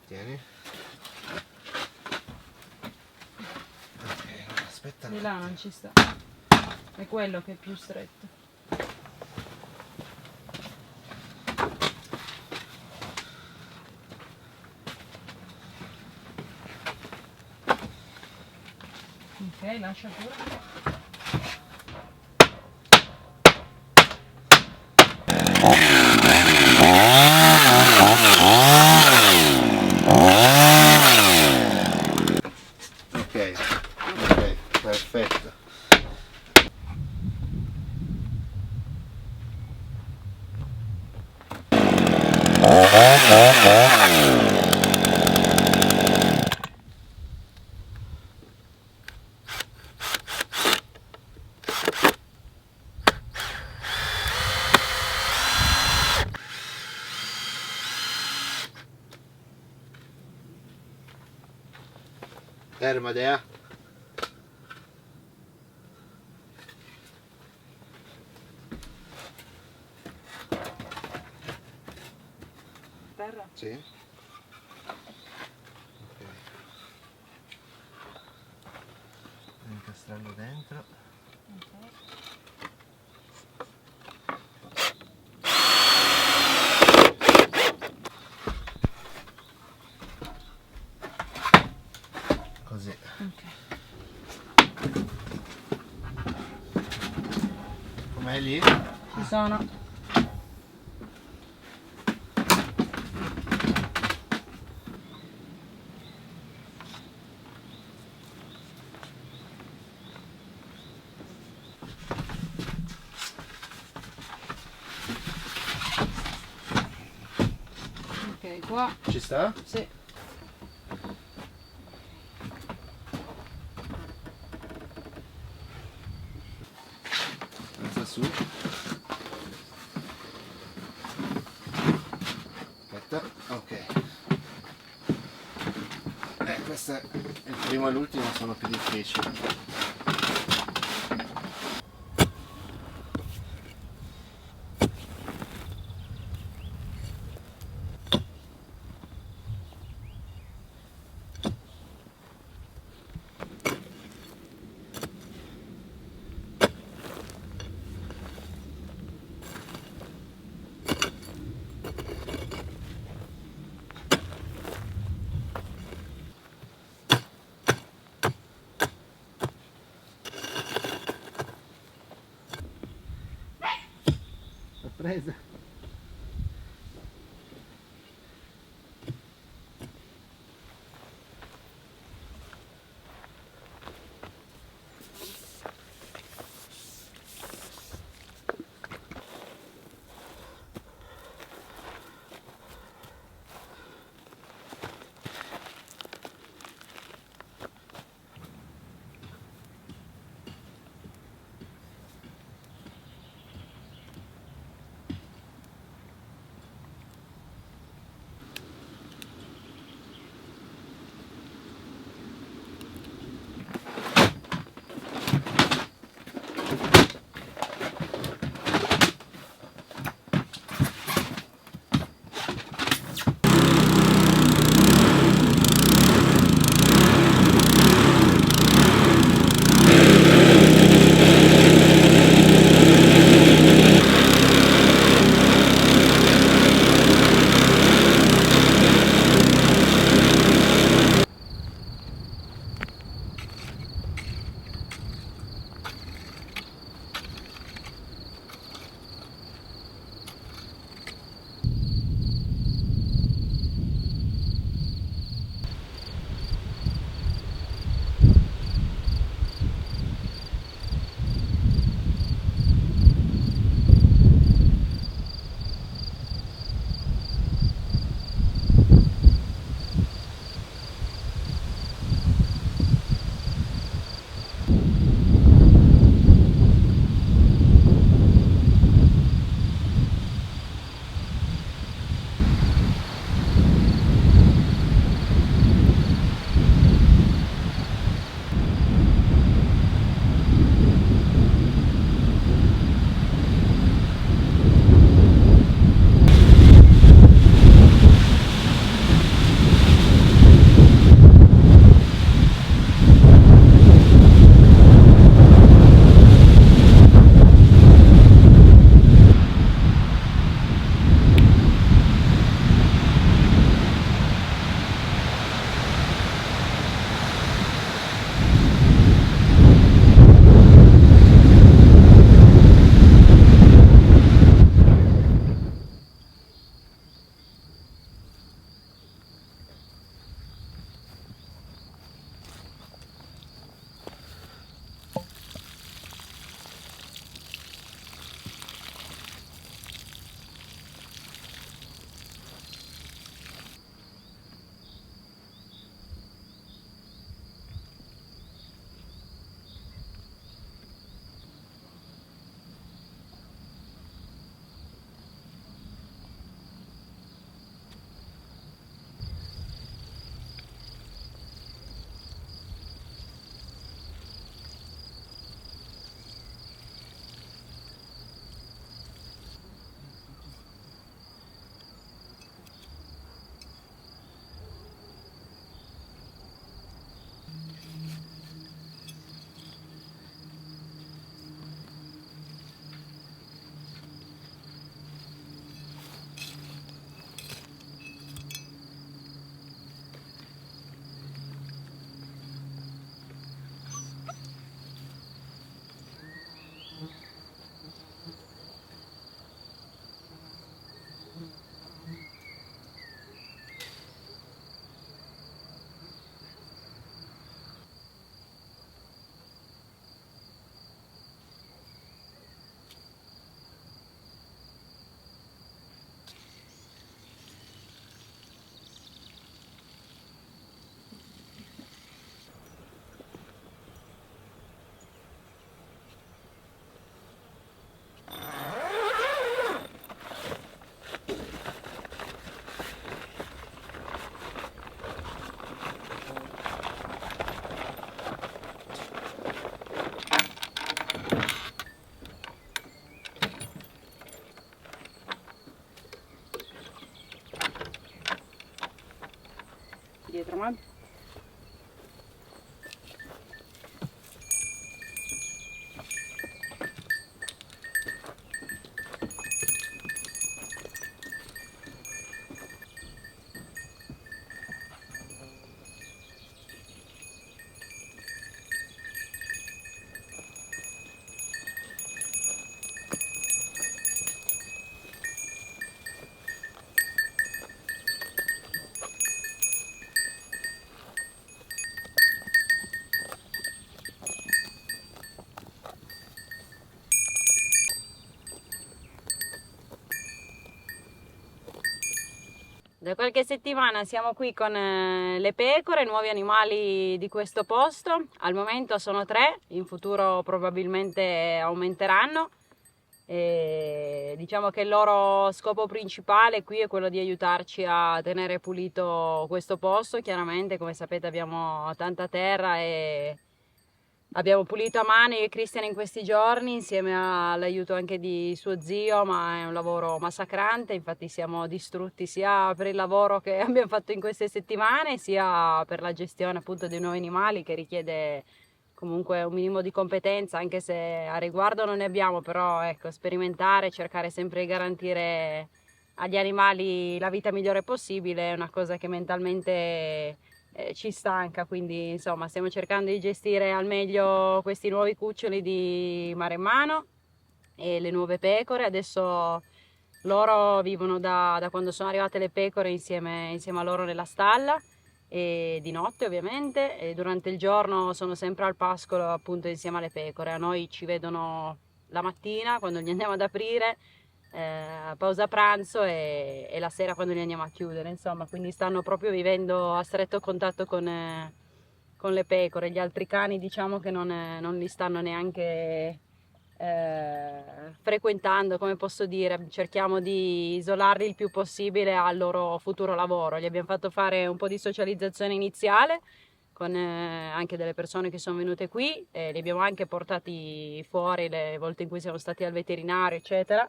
Tieni. Ok, aspetta. Di là non ci sta. È quello che è più stretto. Ok, lascia pure. Ok, perfetto. Ferma, Dea. Terra? Sì. Ok. Incastrarlo dentro. Ok. Così. Ok. Com'è lì? Ci sono. Ok, qua. Ci sta? Sì. Alza su. Aspetta. Ok. Questo è il primo e l'ultimo, sono più difficili. L'ho presa. raccomando. Da qualche settimana siamo qui con le pecore, nuovi animali di questo posto. Al momento sono 3, in futuro probabilmente aumenteranno. E diciamo che il loro scopo principale qui è quello di aiutarci a tenere pulito questo posto. Chiaramente, come sapete, abbiamo tanta terra e abbiamo pulito a mano io e Cristian in questi giorni insieme all'aiuto anche di suo zio, ma è un lavoro massacrante, infatti siamo distrutti sia per il lavoro che abbiamo fatto in queste settimane, sia per la gestione appunto dei nuovi animali che richiede comunque un minimo di competenza, anche se a riguardo non ne abbiamo, però ecco, sperimentare, cercare sempre di garantire agli animali la vita migliore possibile è una cosa che mentalmente ci stanca, quindi insomma stiamo cercando di gestire al meglio questi nuovi cuccioli di maremmano e le nuove pecore. Adesso loro vivono da quando sono arrivate le pecore insieme a loro nella stalla, e di notte ovviamente, e durante il giorno sono sempre al pascolo appunto insieme alle pecore. A noi ci vedono la mattina quando li andiamo ad aprire, pausa pranzo e la sera quando li andiamo a chiudere, insomma, quindi stanno proprio vivendo a stretto contatto con le pecore. Gli altri cani diciamo che non li stanno neanche frequentando, come posso dire, cerchiamo di isolarli il più possibile al loro futuro lavoro. Gli abbiamo fatto fare un po' di socializzazione iniziale con anche delle persone che sono venute qui, li abbiamo anche portati fuori le volte in cui siamo stati al veterinario, eccetera.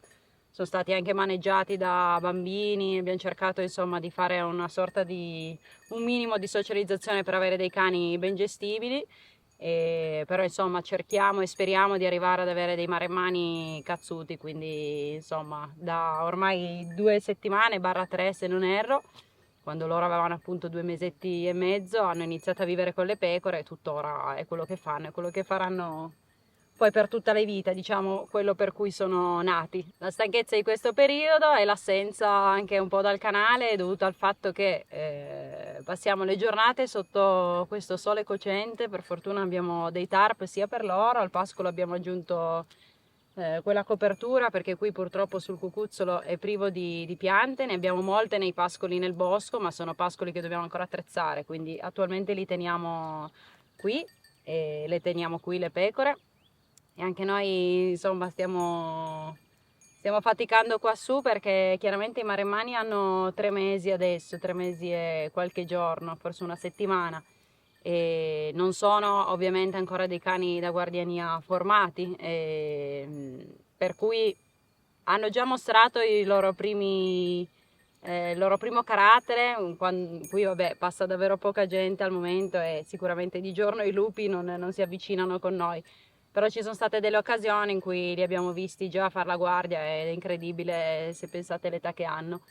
Sono stati anche maneggiati da bambini, abbiamo cercato insomma di fare una sorta di un minimo di socializzazione per avere dei cani ben gestibili, però insomma cerchiamo e speriamo di arrivare ad avere dei maremmani cazzuti, quindi insomma da ormai 2 settimane barra 3 se non erro, quando loro avevano appunto 2 mesetti e mezzo, hanno iniziato a vivere con le pecore e tuttora è quello che fanno, è quello che faranno poi per tutta la vita, diciamo quello per cui sono nati. La stanchezza di questo periodo e l'assenza anche un po' dal canale è dovuta al fatto che passiamo le giornate sotto questo sole cocente. Per fortuna abbiamo dei tarp sia per loro, al pascolo abbiamo aggiunto quella copertura perché qui purtroppo sul cucuzzolo è privo di piante, ne abbiamo molte nei pascoli nel bosco, ma sono pascoli che dobbiamo ancora attrezzare, quindi attualmente li teniamo qui e le teniamo qui le pecore. E anche noi insomma stiamo faticando qua su perché chiaramente i maremmani hanno 3 mesi adesso, 3 mesi e qualche giorno, forse una settimana, e non sono ovviamente ancora dei cani da guardiania formati, per cui hanno già mostrato il loro primo carattere. Qui vabbè passa davvero poca gente al momento e sicuramente di giorno i lupi non si avvicinano con noi. Però ci sono state delle occasioni in cui li abbiamo visti già fare la guardia ed è incredibile se pensate all'età che hanno.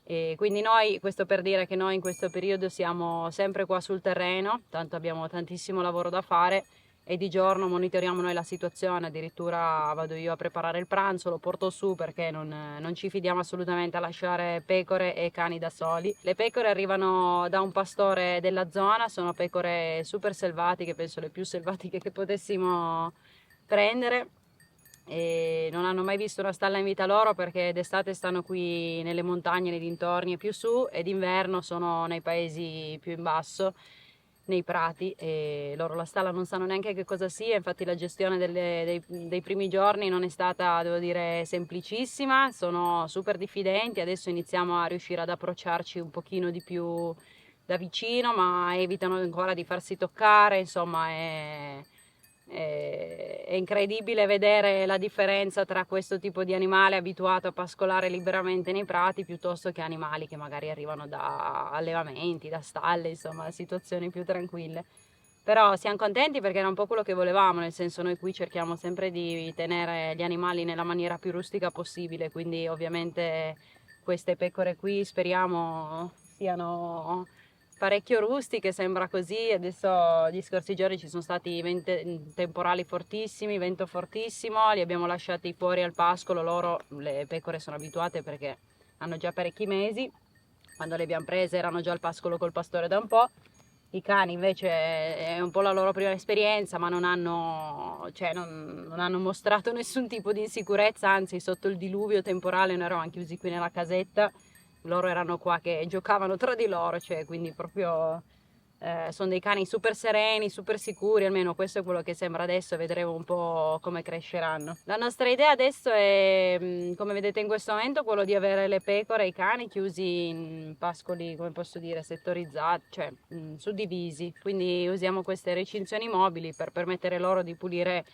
E quindi noi, questo per dire che noi in questo periodo siamo sempre qua sul terreno, tanto abbiamo tantissimo lavoro da fare e di giorno monitoriamo noi la situazione, addirittura vado io a preparare il pranzo, lo porto su perché non ci fidiamo assolutamente a lasciare pecore e cani da soli. Le pecore arrivano da un pastore della zona, sono pecore super selvatiche, penso le più selvatiche che potessimo prendere, e non hanno mai visto una stalla in vita loro perché d'estate stanno qui nelle montagne, nei dintorni e più su, e d'inverno sono nei paesi più in basso, nei prati, e loro la stalla non sanno neanche che cosa sia. Infatti la gestione dei primi giorni non è stata, devo dire, semplicissima, sono super diffidenti, adesso iniziamo a riuscire ad approcciarci un pochino di più da vicino, ma evitano ancora di farsi toccare, insomma è È incredibile vedere la differenza tra questo tipo di animale abituato a pascolare liberamente nei prati piuttosto che animali che magari arrivano da allevamenti, da stalle, insomma, situazioni più tranquille. Però siamo contenti perché era un po' quello che volevamo, nel senso noi qui cerchiamo sempre di tenere gli animali nella maniera più rustica possibile, quindi ovviamente queste pecore qui speriamo siano parecchio rustiche, sembra così. Adesso gli scorsi giorni ci sono stati temporali fortissimi, vento fortissimo, li abbiamo lasciati fuori al pascolo, loro, le pecore sono abituate perché hanno già parecchi mesi, quando le abbiamo prese erano già al pascolo col pastore da un po'. I cani invece è un po' la loro prima esperienza, ma non hanno, cioè non hanno mostrato nessun tipo di insicurezza, anzi sotto il diluvio temporale noi eravamo chiusi qui nella casetta, loro erano qua che giocavano tra di loro, cioè quindi proprio sono dei cani super sereni, super sicuri, almeno questo è quello che sembra adesso, vedremo un po' come cresceranno. La nostra idea adesso è, come vedete in questo momento, quello di avere le pecore e i cani chiusi in pascoli, come posso dire, settorizzati, cioè suddivisi, quindi usiamo queste recinzioni mobili per permettere loro di pulire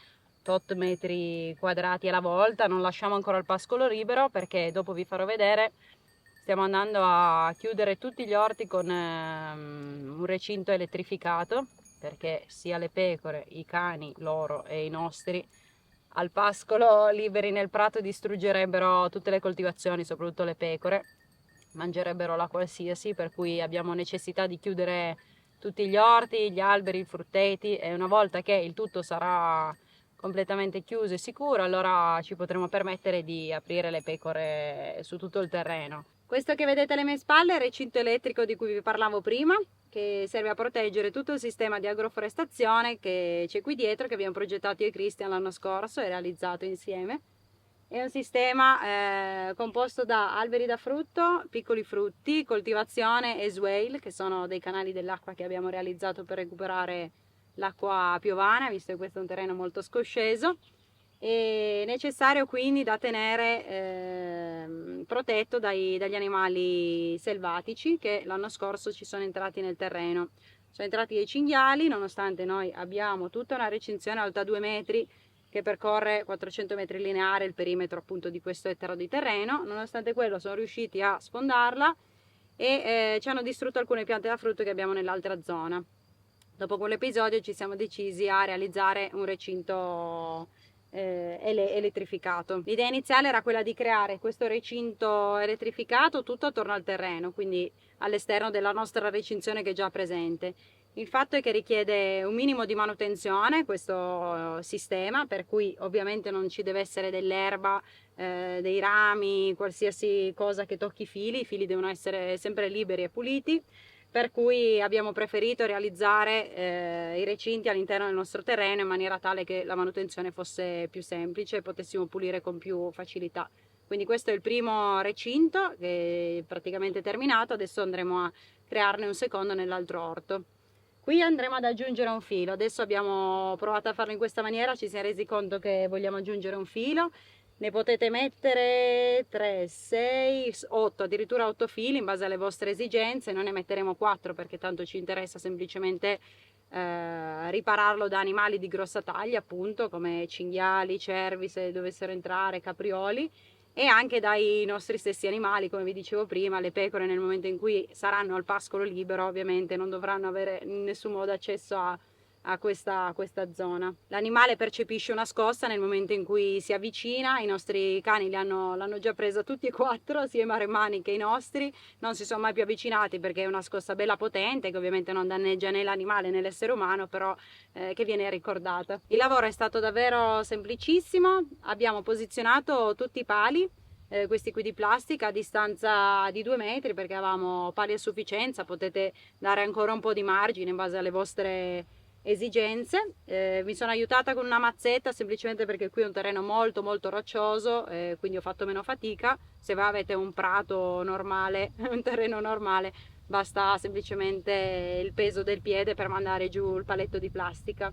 tot metri quadrati alla volta, non lasciamo ancora il pascolo libero perché dopo vi farò vedere. Stiamo andando a chiudere tutti gli orti con un recinto elettrificato perché sia le pecore, i cani, loro e i nostri al pascolo liberi nel prato distruggerebbero tutte le coltivazioni, soprattutto le pecore, mangerebbero la qualsiasi, per cui abbiamo necessità di chiudere tutti gli orti, gli alberi, i frutteti e una volta che il tutto sarà completamente chiuso e sicuro, allora ci potremo permettere di aprire le pecore su tutto il terreno. Questo che vedete alle mie spalle è il recinto elettrico di cui vi parlavo prima, che serve a proteggere tutto il sistema di agroforestazione che c'è qui dietro, che abbiamo progettato io e Christian l'anno scorso e realizzato insieme. È un sistema composto da alberi da frutto, piccoli frutti, coltivazione e swale, che sono dei canali dell'acqua che abbiamo realizzato per recuperare l'acqua piovana, visto che questo è un terreno molto scosceso. È necessario quindi da tenere protetto dagli animali selvatici che l'anno scorso ci sono entrati nel terreno. Sono entrati dei cinghiali, nonostante noi abbiamo tutta una recinzione alta 2 metri che percorre 400 metri lineari il perimetro appunto di questo ettaro di terreno. Nonostante quello sono riusciti a sfondarla e ci hanno distrutto alcune piante da frutto che abbiamo nell'altra zona. Dopo quell'episodio ci siamo decisi a realizzare un recinto elettrificato. L'idea iniziale era quella di creare questo recinto elettrificato tutto attorno al terreno, quindi all'esterno della nostra recinzione che è già presente. Il fatto è che richiede un minimo di manutenzione questo sistema, per cui ovviamente non ci deve essere dell'erba, dei rami, qualsiasi cosa che tocchi i fili devono essere sempre liberi e puliti. Per cui abbiamo preferito realizzare i recinti all'interno del nostro terreno in maniera tale che la manutenzione fosse più semplice e potessimo pulire con più facilità. Quindi questo è il primo recinto che è praticamente terminato, adesso andremo a crearne un secondo nell'altro orto. Qui andremo ad aggiungere un filo, adesso abbiamo provato a farlo in questa maniera, ci siamo resi conto che vogliamo aggiungere un filo. Ne potete mettere 3, 6, 8, addirittura 8 fili in base alle vostre esigenze. Noi ne metteremo 4 perché tanto ci interessa semplicemente ripararlo da animali di grossa taglia, appunto come cinghiali, cervi se dovessero entrare, caprioli, e anche dai nostri stessi animali, come vi dicevo prima. Le pecore nel momento in cui saranno al pascolo libero ovviamente non dovranno avere in nessun modo accesso a questa zona. L'animale percepisce una scossa nel momento in cui si avvicina, i nostri cani l'hanno già presa tutti e 4, sia i maremmani che i nostri, non si sono mai più avvicinati perché è una scossa bella potente che ovviamente non danneggia né l'animale né l'essere umano, però che viene ricordata. Il lavoro è stato davvero semplicissimo, abbiamo posizionato tutti i pali, questi qui di plastica a distanza di 2 metri perché avevamo pali a sufficienza, potete dare ancora un po' di margine in base alle vostre esigenze. Mi sono aiutata con una mazzetta semplicemente perché qui è un terreno molto molto roccioso, quindi ho fatto meno fatica. Se voi avete un prato normale, un terreno normale, basta semplicemente il peso del piede per mandare giù il paletto di plastica.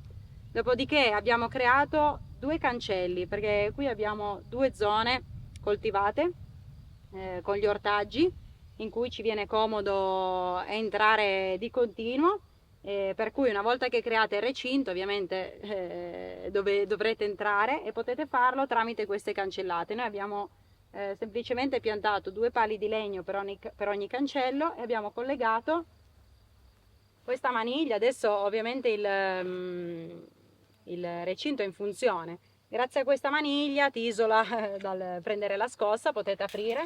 Dopodiché abbiamo creato 2 cancelli perché qui abbiamo 2 zone coltivate con gli ortaggi in cui ci viene comodo entrare di continuo Per cui una volta che create il recinto, ovviamente dove dovrete entrare, e potete farlo tramite queste cancellate. Noi abbiamo semplicemente piantato 2 pali di legno per ogni cancello e abbiamo collegato questa maniglia. Adesso ovviamente il recinto è in funzione. Grazie a questa maniglia ti isola dal prendere la scossa, potete aprire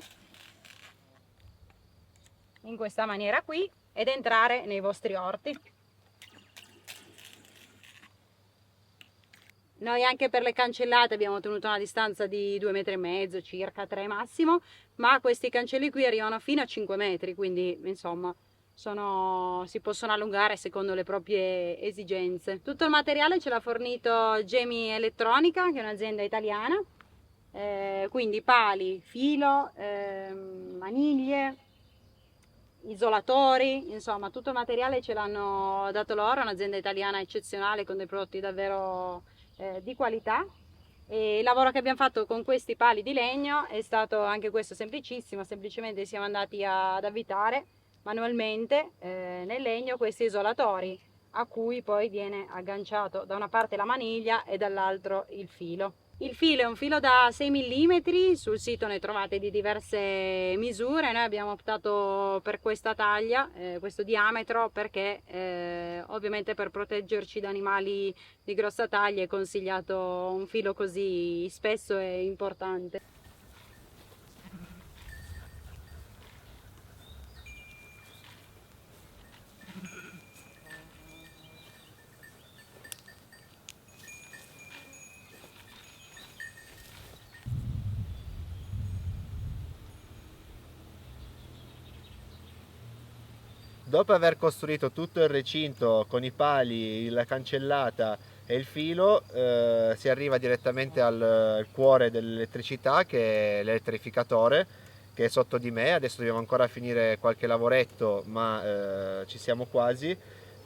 in questa maniera qui ed entrare nei vostri orti. Noi anche per le cancellate abbiamo tenuto una distanza di 2,5 metri, circa 3 massimo, ma questi cancelli qui arrivano fino a 5 metri, quindi insomma si possono allungare secondo le proprie esigenze. Tutto il materiale ce l'ha fornito Gemi Elettronica, che è un'azienda italiana, quindi pali, filo, maniglie, isolatori, insomma tutto il materiale ce l'hanno dato loro, un'azienda italiana eccezionale con dei prodotti davvero di qualità. E il lavoro che abbiamo fatto con questi pali di legno è stato anche questo semplicissimo, semplicemente siamo andati ad avvitare manualmente nel legno questi isolatori, a cui poi viene agganciato da una parte la maniglia e dall'altro il filo. Il filo è un filo da 6 mm, sul sito ne trovate di diverse misure, noi abbiamo optato per questa taglia, questo diametro, perché ovviamente per proteggerci da animali di grossa taglia è consigliato un filo così spesso e importante. Dopo aver costruito tutto il recinto con i pali, la cancellata e il filo, si arriva direttamente al cuore dell'elettricità, che è l'elettrificatore, che è sotto di me. Adesso dobbiamo ancora finire qualche lavoretto, ma ci siamo quasi.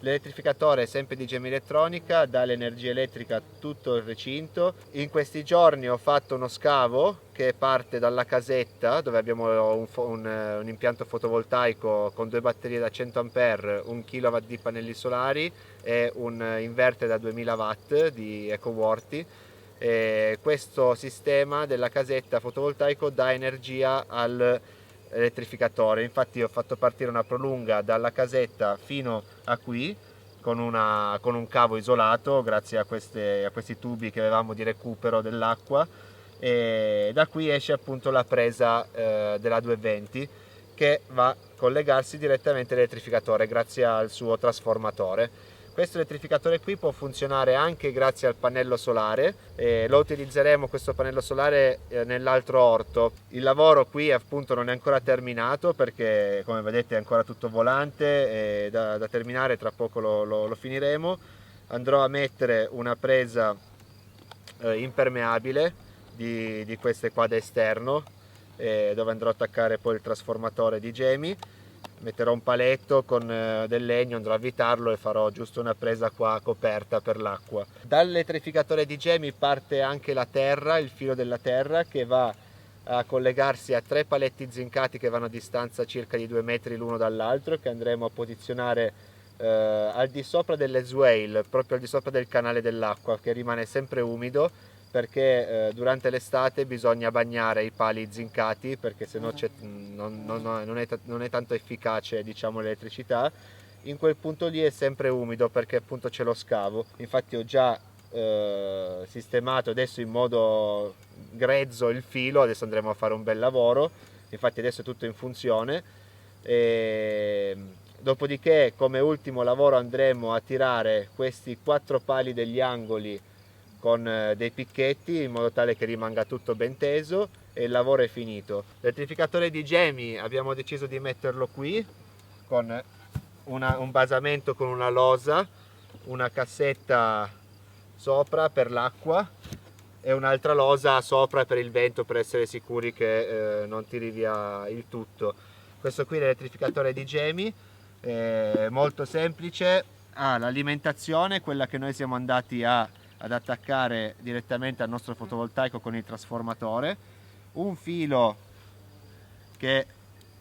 L'elettrificatore è sempre di Gemi Elettronica, dà l'energia elettrica a tutto il recinto. In questi giorni ho fatto uno scavo che parte dalla casetta, dove abbiamo un impianto fotovoltaico con 2 batterie da 100 A, 1 kW di pannelli solari e un inverter da 2000 watt di EcoWorthy. E questo sistema della casetta fotovoltaico dà energia all'elettrificatore. Infatti ho fatto partire una prolunga dalla casetta fino a qui con un cavo isolato, grazie a questi tubi che avevamo di recupero dell'acqua, e da qui esce appunto la presa della 220, che va a collegarsi direttamente all'elettrificatore grazie al suo trasformatore. Questo elettrificatore qui può funzionare anche grazie al pannello solare, lo utilizzeremo questo pannello solare nell'altro orto. Il lavoro qui appunto non è ancora terminato, perché come vedete è ancora tutto volante e da terminare, tra poco lo finiremo. Andrò a mettere una presa impermeabile di queste qua da esterno, dove andrò a attaccare poi il trasformatore di Gemi. Metterò un paletto con del legno, andrò a avvitarlo e farò giusto una presa qua coperta per l'acqua. Dall'elettrificatore di Gemi parte anche la terra, il filo della terra, che va a collegarsi a 3 paletti zincati che vanno a distanza circa di 2 metri l'uno dall'altro, che andremo a posizionare al di sopra delle swale, proprio al di sopra del canale dell'acqua, che rimane sempre umido, perché durante l'estate bisogna bagnare i pali zincati, perché sennò non è tanto efficace, diciamo, l'elettricità. In quel punto lì è sempre umido, perché appunto c'è lo scavo. Infatti ho già sistemato adesso in modo grezzo il filo, adesso andremo a fare un bel lavoro. Infatti adesso è tutto in funzione, e dopodiché come ultimo lavoro andremo a tirare questi 4 pali degli angoli con dei picchetti, in modo tale che rimanga tutto ben teso, e il lavoro è finito. L'elettrificatore di Gemi abbiamo deciso di metterlo qui con un basamento con una losa, una cassetta sopra per l'acqua e un'altra losa sopra per il vento, per essere sicuri che non tiri via il tutto. Questo qui è l'elettrificatore di Gemi, molto semplice. L'alimentazione, quella che noi siamo andati ad attaccare direttamente al nostro fotovoltaico con il trasformatore, un filo che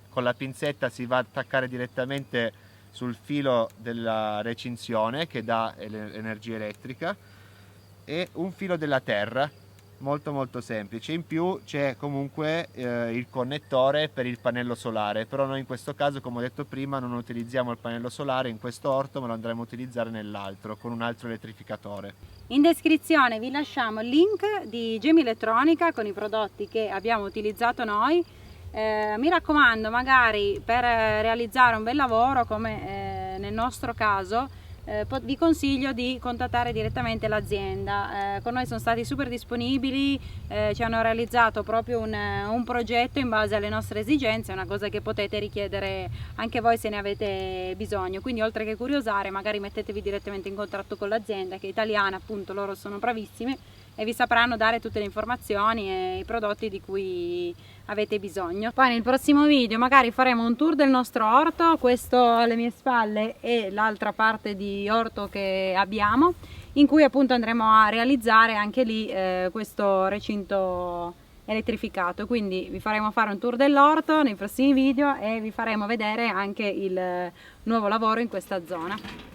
con la pinzetta si va ad attaccare direttamente sul filo della recinzione che dà energia elettrica e un filo della terra, molto semplice. In più c'è comunque il connettore per il pannello solare, però noi in questo caso, come ho detto prima, non utilizziamo il pannello solare in questo orto, ma lo andremo a utilizzare nell'altro con un altro elettrificatore. In descrizione vi lasciamo il link di Gemi Elettronica con i prodotti che abbiamo utilizzato noi. Mi raccomando, magari per realizzare un bel lavoro come nel nostro caso, vi consiglio di contattare direttamente l'azienda. Con noi sono stati super disponibili, ci hanno realizzato proprio un progetto in base alle nostre esigenze, è una cosa che potete richiedere anche voi se ne avete bisogno. Quindi oltre che curiosare, magari mettetevi direttamente in contatto con l'azienda, che è italiana, appunto, loro sono bravissimi e vi sapranno dare tutte le informazioni e i prodotti di cui avete bisogno. Poi nel prossimo video magari faremo un tour del nostro orto, questo alle mie spalle e l'altra parte di orto che abbiamo, in cui appunto andremo a realizzare anche lì questo recinto elettrificato. Quindi vi faremo fare un tour dell'orto nei prossimi video e vi faremo vedere anche il nuovo lavoro in questa zona.